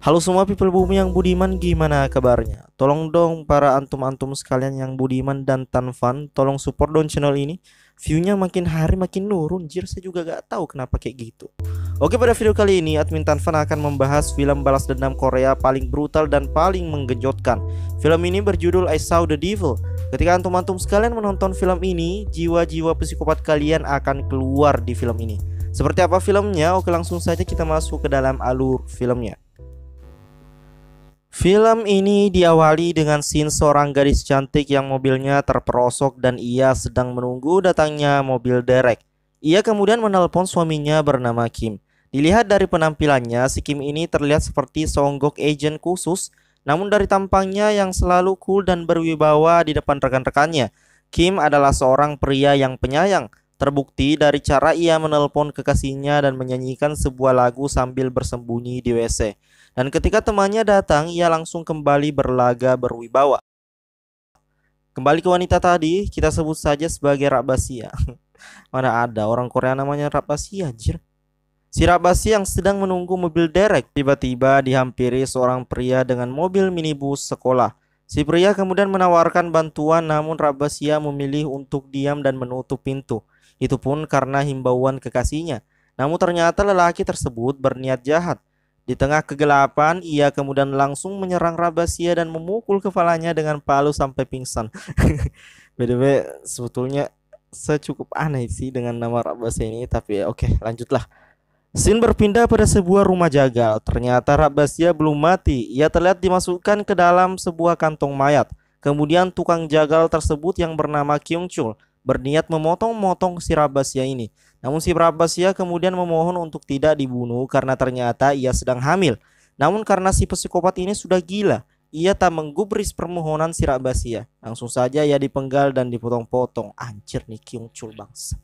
Halo semua people bumi yang budiman, gimana kabarnya? Tolong dong para antum-antum sekalian yang budiman dan tanfan, tolong support dong channel ini. View-nya makin hari makin nurun, jir saya juga gak tahu kenapa kayak gitu. Oke, pada video kali ini admin Tanfan akan membahas film balas dendam Korea paling brutal dan paling menggenjotkan. Film ini berjudul I Saw the Devil. Ketika antum-antum sekalian menonton film ini, jiwa-jiwa psikopat kalian akan keluar di film ini. Seperti apa filmnya? Oke, langsung saja kita masuk ke dalam alur filmnya. Film ini diawali dengan scene seorang gadis cantik yang mobilnya terperosok dan ia sedang menunggu datangnya mobil derek. Ia kemudian menelpon suaminya bernama Kim. Dilihat dari penampilannya, si Kim ini terlihat seperti seonggok agen khusus, namun dari tampangnya yang selalu cool dan berwibawa di depan rekan-rekannya, Kim adalah seorang pria yang penyayang. Terbukti dari cara ia menelpon kekasihnya dan menyanyikan sebuah lagu sambil bersembunyi di WC. Dan ketika temannya datang, ia langsung kembali berlaga berwibawa. Kembali ke wanita tadi, kita sebut saja sebagai Rabasia. Mana ada orang Korea namanya Rabasia, anjir. Si Rabasia yang sedang menunggu mobil derek tiba-tiba dihampiri seorang pria dengan mobil minibus sekolah. Si pria kemudian menawarkan bantuan, namun Rabasia memilih untuk diam dan menutup pintu. Itu pun karena himbauan kekasihnya. Namun ternyata lelaki tersebut berniat jahat. Di tengah kegelapan, ia kemudian langsung menyerang Rabasia dan memukul kepalanya dengan palu sampai pingsan. BTW, sebetulnya saya cukup aneh sih dengan nama Rabasia ini, tapi oke, lanjutlah. Scene berpindah pada sebuah rumah jagal. Ternyata Rabasia belum mati. Ia terlihat dimasukkan ke dalam sebuah kantong mayat. Kemudian tukang jagal tersebut yang bernama Kyung Chul berniat memotong-motong si Rabasia ini. Namun si Rabasia kemudian memohon untuk tidak dibunuh karena ternyata ia sedang hamil. Namun karena si psikopat ini sudah gila, ia tak menggubris permohonan si Rabasia. Langsung saja ia dipenggal dan dipotong-potong. Anjir nih Kyung Chul bangsa.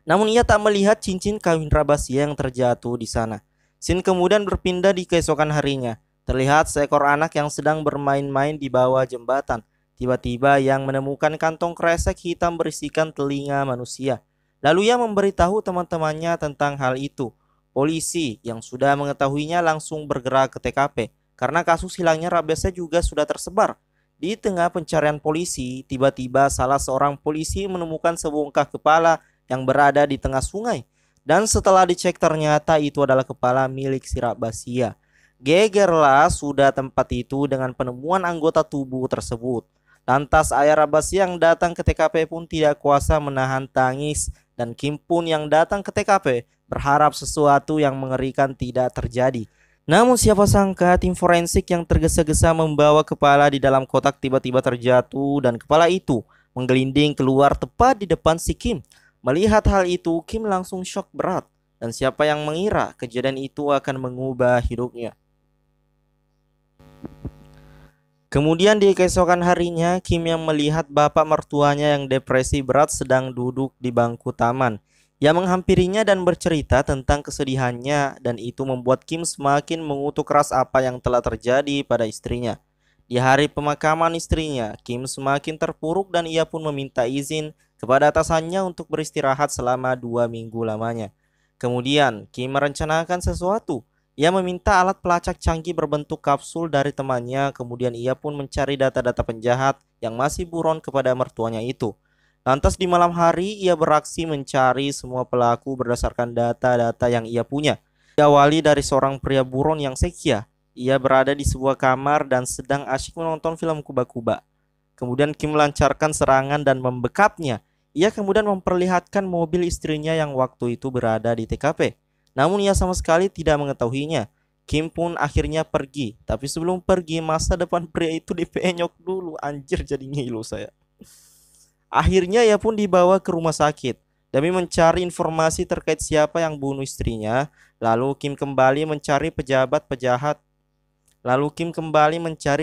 Namun ia tak melihat cincin kawin Rabasia yang terjatuh di sana. Scene kemudian berpindah di keesokan harinya. Terlihat seekor anak yang sedang bermain-main di bawah jembatan. Tiba-tiba yang menemukan kantong kresek hitam berisikan telinga manusia. Lalu ia memberitahu teman-temannya tentang hal itu. Polisi yang sudah mengetahuinya langsung bergerak ke TKP. Karena kasus hilangnya Rabasia juga sudah tersebar. Di tengah pencarian polisi, tiba-tiba salah seorang polisi menemukan sebongkah kepala yang berada di tengah sungai. Dan setelah dicek ternyata itu adalah kepala milik si Rabasia. Gegerlah sudah tempat itu dengan penemuan anggota tubuh tersebut. Lantas ayah Rabasia yang datang ke TKP pun tidak kuasa menahan tangis. Dan Kim pun yang datang ke TKP berharap sesuatu yang mengerikan tidak terjadi. Namun siapa sangka tim forensik yang tergesa-gesa membawa kepala di dalam kotak tiba-tiba terjatuh dan kepala itu menggelinding keluar tepat di depan si Kim. Melihat hal itu, Kim langsung shock berat. Dan siapa yang mengira kejadian itu akan mengubah hidupnya. Kemudian di keesokan harinya, Kim yang melihat bapak mertuanya yang depresi berat sedang duduk di bangku taman. Ia menghampirinya dan bercerita tentang kesedihannya dan itu membuat Kim semakin mengutuk keras apa yang telah terjadi pada istrinya. Di hari pemakaman istrinya, Kim semakin terpuruk dan ia pun meminta izin kepada atasannya untuk beristirahat selama 2 minggu lamanya. Kemudian Kim merencanakan sesuatu. Ia meminta alat pelacak canggih berbentuk kapsul dari temannya. Kemudian ia pun mencari data-data penjahat yang masih buron kepada mertuanya itu. Lantas di malam hari ia beraksi mencari semua pelaku berdasarkan data-data yang ia punya. Diawali dari seorang pria buron yang sekia. Ia berada di sebuah kamar dan sedang asyik menonton film kuba-kuba. Kemudian Kim melancarkan serangan dan membekapnya. Ia kemudian memperlihatkan mobil istrinya yang waktu itu berada di TKP. Namun ia sama sekali tidak mengetahuinya. Kim pun akhirnya pergi. Tapi sebelum pergi, masa depan pria itu dipenyok dulu. Anjir, jadi ngilu saya. Akhirnya ia pun dibawa ke rumah sakit demi mencari informasi terkait siapa yang bunuh istrinya. Lalu Kim kembali mencari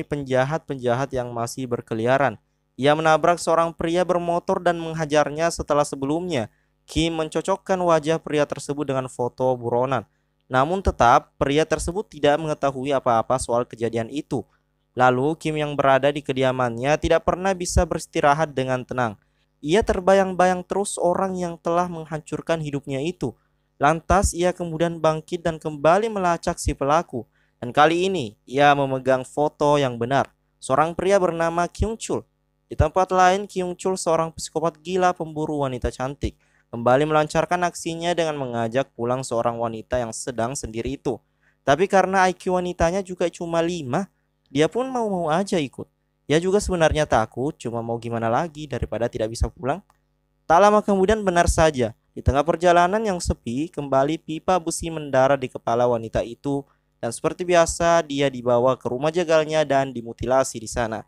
penjahat-penjahat yang masih berkeliaran. Ia menabrak seorang pria bermotor dan menghajarnya setelah sebelumnya Kim mencocokkan wajah pria tersebut dengan foto buronan. Namun tetap pria tersebut tidak mengetahui apa-apa soal kejadian itu. Lalu Kim yang berada di kediamannya tidak pernah bisa beristirahat dengan tenang. Ia terbayang-bayang terus orang yang telah menghancurkan hidupnya itu. Lantas ia kemudian bangkit dan kembali melacak si pelaku. Dan kali ini ia memegang foto yang benar, seorang pria bernama Kyung Chul. Di tempat lain, Kyung Chul, seorang psikopat gila pemburu wanita cantik, kembali melancarkan aksinya dengan mengajak pulang seorang wanita yang sedang sendiri itu. Tapi karena IQ wanitanya juga cuma 5, dia pun mau-mau aja ikut. Ia juga sebenarnya takut, cuma mau gimana lagi daripada tidak bisa pulang. Tak lama kemudian benar saja, di tengah perjalanan yang sepi, kembali pipa besi mendarat di kepala wanita itu dan seperti biasa dia dibawa ke rumah jagalnya dan dimutilasi di sana.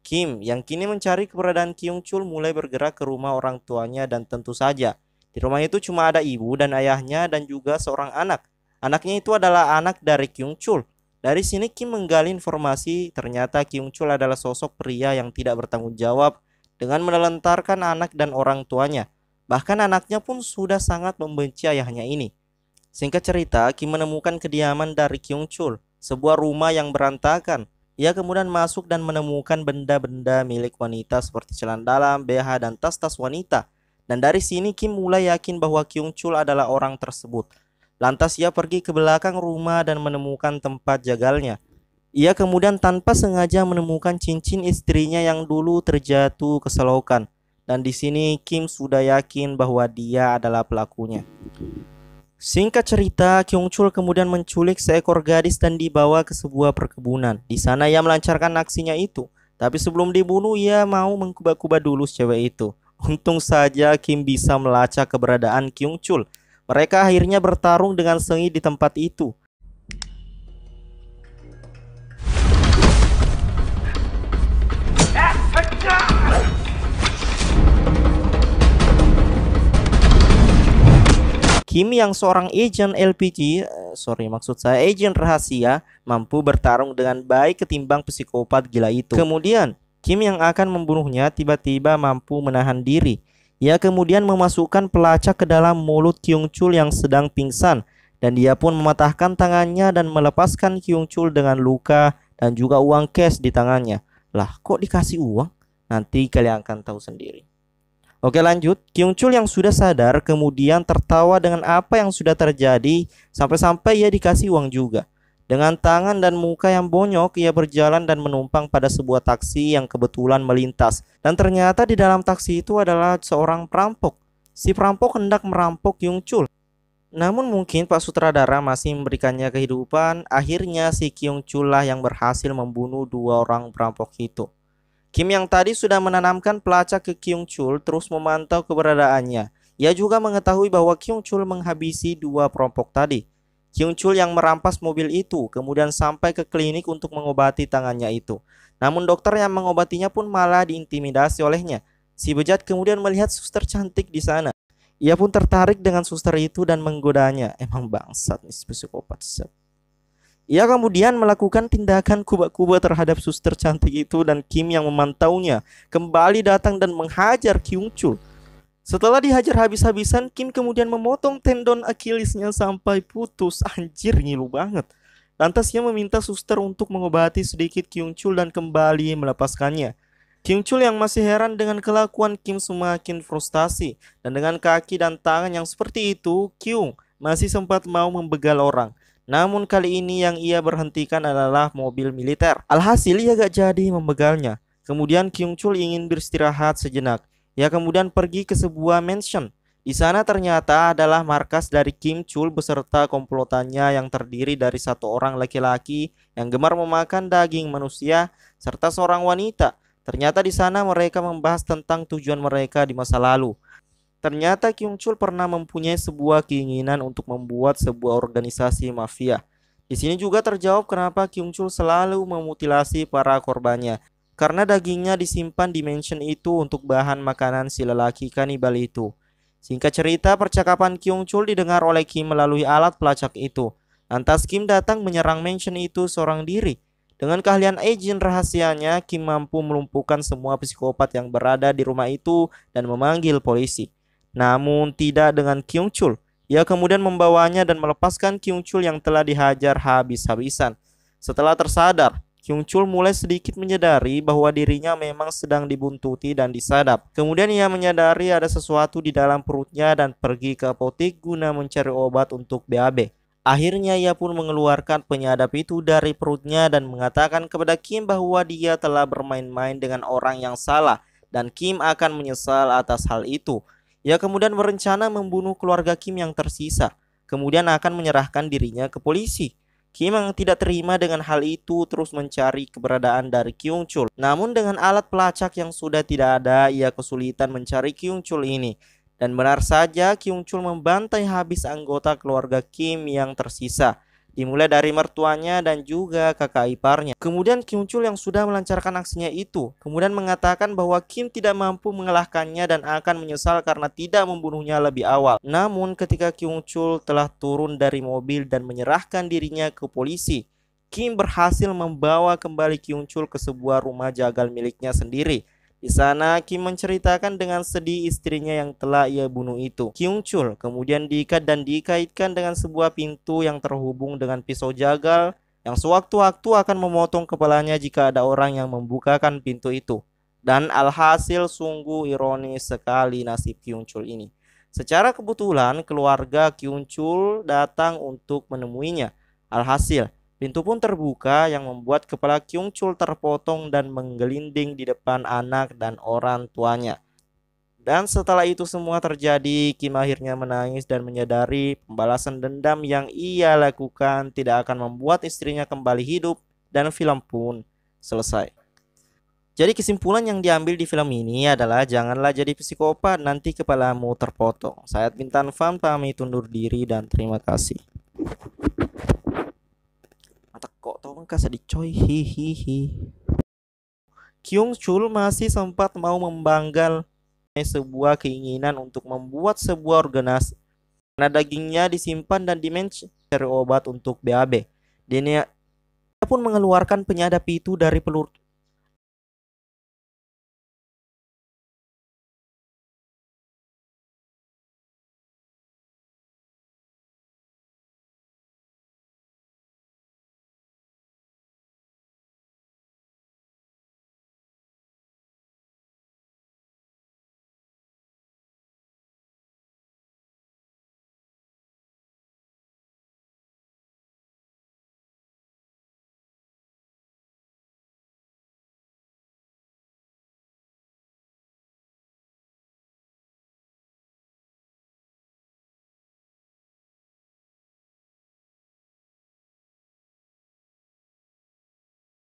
Kim yang kini mencari keberadaan Kyung Chul mulai bergerak ke rumah orang tuanya dan tentu saja di rumah itu cuma ada ibu dan ayahnya dan juga seorang anak. Anaknya itu adalah anak dari Kyung Chul. Dari sini Kim menggali informasi ternyata Kyung Chul adalah sosok pria yang tidak bertanggung jawab dengan menelantarkan anak dan orang tuanya. Bahkan anaknya pun sudah sangat membenci ayahnya ini. Singkat cerita, Kim menemukan kediaman dari Kyung Chul, sebuah rumah yang berantakan. Ia kemudian masuk dan menemukan benda-benda milik wanita seperti celana dalam, BH, dan tas-tas wanita. Dan dari sini Kim mulai yakin bahwa Kyung Chul adalah orang tersebut. Lantas ia pergi ke belakang rumah dan menemukan tempat jagalnya. Ia kemudian tanpa sengaja menemukan cincin istrinya yang dulu terjatuh ke selokan. Dan di sini Kim sudah yakin bahwa dia adalah pelakunya. Singkat cerita, Kyung Chul kemudian menculik seekor gadis dan dibawa ke sebuah perkebunan. Di sana ia melancarkan aksinya itu. Tapi sebelum dibunuh, ia mau mengkuba-kuba dulu cewek itu. Untung saja Kim bisa melacak keberadaan Kyung Chul. Mereka akhirnya bertarung dengan sengit di tempat itu. Kim yang seorang agen LPG, agen rahasia, mampu bertarung dengan baik ketimbang psikopat gila itu. Kemudian, Kim yang akan membunuhnya tiba-tiba mampu menahan diri. Ia kemudian memasukkan pelacak ke dalam mulut Kyung Chul yang sedang pingsan, dan dia pun mematahkan tangannya dan melepaskan Kyung Chul dengan luka dan juga uang cash di tangannya. Lah, kok dikasih uang? Nanti kalian akan tahu sendiri. Oke lanjut, Kyung Chul yang sudah sadar kemudian tertawa dengan apa yang sudah terjadi sampai-sampai ia dikasih uang juga. Dengan tangan dan muka yang bonyok ia berjalan dan menumpang pada sebuah taksi yang kebetulan melintas. Dan ternyata di dalam taksi itu adalah seorang perampok. Si perampok hendak merampok Kyung Chul. Namun mungkin Pak Sutradara masih memberikannya kehidupan. Akhirnya si Kyung Chul lah yang berhasil membunuh dua orang perampok itu. Kim yang tadi sudah menanamkan pelacak ke Kyung Chul terus memantau keberadaannya. Ia juga mengetahui bahwa Kyung Chul menghabisi dua perampok tadi. Kyung Chul yang merampas mobil itu kemudian sampai ke klinik untuk mengobati tangannya itu. Namun dokter yang mengobatinya pun malah diintimidasi olehnya. Si bejat kemudian melihat suster cantik di sana. Ia pun tertarik dengan suster itu dan menggodanya. Emang bangsat nih psikopat. Ia kemudian melakukan tindakan kuba-kuba terhadap suster cantik itu dan Kim yang memantaunya kembali datang dan menghajar Kyung Chul. Setelah dihajar habis-habisan, Kim kemudian memotong tendon Achillesnya sampai putus. Anjir, ngilu banget. Lantas ia meminta suster untuk mengobati sedikit Kyung Chul dan kembali melepaskannya. Kyung Chul yang masih heran dengan kelakuan Kim semakin frustasi. Dan dengan kaki dan tangan yang seperti itu, Kyung masih sempat mau membegal orang. Namun kali ini yang ia berhentikan adalah mobil militer. Alhasil ia gak jadi membegalnya. Kemudian Kyung Chul ingin beristirahat sejenak. Ia kemudian pergi ke sebuah mansion. Di sana ternyata adalah markas dari Kim Chul beserta komplotannya yang terdiri dari satu orang laki-laki yang gemar memakan daging manusia serta seorang wanita. Ternyata di sana mereka membahas tentang tujuan mereka di masa lalu. Ternyata Kyung Chul pernah mempunyai sebuah keinginan untuk membuat sebuah organisasi mafia. Di sini juga terjawab kenapa Kyung Chul selalu memutilasi para korbannya. Karena dagingnya disimpan di mansion itu untuk bahan makanan si lelaki kanibal itu. Singkat cerita, percakapan Kyung Chul didengar oleh Kim melalui alat pelacak itu. Lantas Kim datang menyerang mansion itu seorang diri. Dengan keahlian agen rahasianya, Kim mampu melumpuhkan semua psikopat yang berada di rumah itu dan memanggil polisi. Namun tidak dengan Kyung Chul. Ia kemudian membawanya dan melepaskan Kyung Chul yang telah dihajar habis-habisan. Setelah tersadar, Kyung Chul mulai sedikit menyadari bahwa dirinya memang sedang dibuntuti dan disadap. Kemudian ia menyadari ada sesuatu di dalam perutnya dan pergi ke apotek guna mencari obat untuk BAB. Akhirnya ia pun mengeluarkan penyadap itu dari perutnya dan mengatakan kepada Kim bahwa dia telah bermain-main dengan orang yang salah dan Kim akan menyesal atas hal itu. Ia kemudian berencana membunuh keluarga Kim yang tersisa, kemudian akan menyerahkan dirinya ke polisi. Kim yang tidak terima dengan hal itu terus mencari keberadaan dari Kyung Chul. Namun dengan alat pelacak yang sudah tidak ada, ia kesulitan mencari Kyung Chul ini. Dan benar saja Kyung Chul membantai habis anggota keluarga Kim yang tersisa, dimulai dari mertuanya dan juga kakak iparnya. Kemudian Kyung Chul yang sudah melancarkan aksinya itu kemudian mengatakan bahwa Kim tidak mampu mengalahkannya dan akan menyesal karena tidak membunuhnya lebih awal. Namun ketika Kyung Chul telah turun dari mobil dan menyerahkan dirinya ke polisi, Kim berhasil membawa kembali Kyung Chul ke sebuah rumah jagal miliknya sendiri. Di sana Kim menceritakan dengan sedih istrinya yang telah ia bunuh itu. Kyung Chul kemudian diikat dan dikaitkan dengan sebuah pintu yang terhubung dengan pisau jagal yang sewaktu-waktu akan memotong kepalanya jika ada orang yang membukakan pintu itu. Dan alhasil sungguh ironis sekali nasib Kyung Chul ini. Secara kebetulan keluarga Kyung Chul datang untuk menemuinya. Alhasil pintu pun terbuka yang membuat kepala Kyung Chul terpotong dan menggelinding di depan anak dan orang tuanya. Dan setelah itu semua terjadi, Kim akhirnya menangis dan menyadari pembalasan dendam yang ia lakukan tidak akan membuat istrinya kembali hidup dan film pun selesai. Jadi kesimpulan yang diambil di film ini adalah janganlah jadi psikopat, nanti kepalamu terpotong. Saya Bintan Fan pamit undur diri dan terima kasih. Kok tolong kasih dicoy hihihi. Kyung Chul masih sempat mau membanggal sebuah keinginan untuk membuat sebuah organisasi karena dagingnya disimpan dan cari obat untuk BAB. Dia pun mengeluarkan penyadap itu dari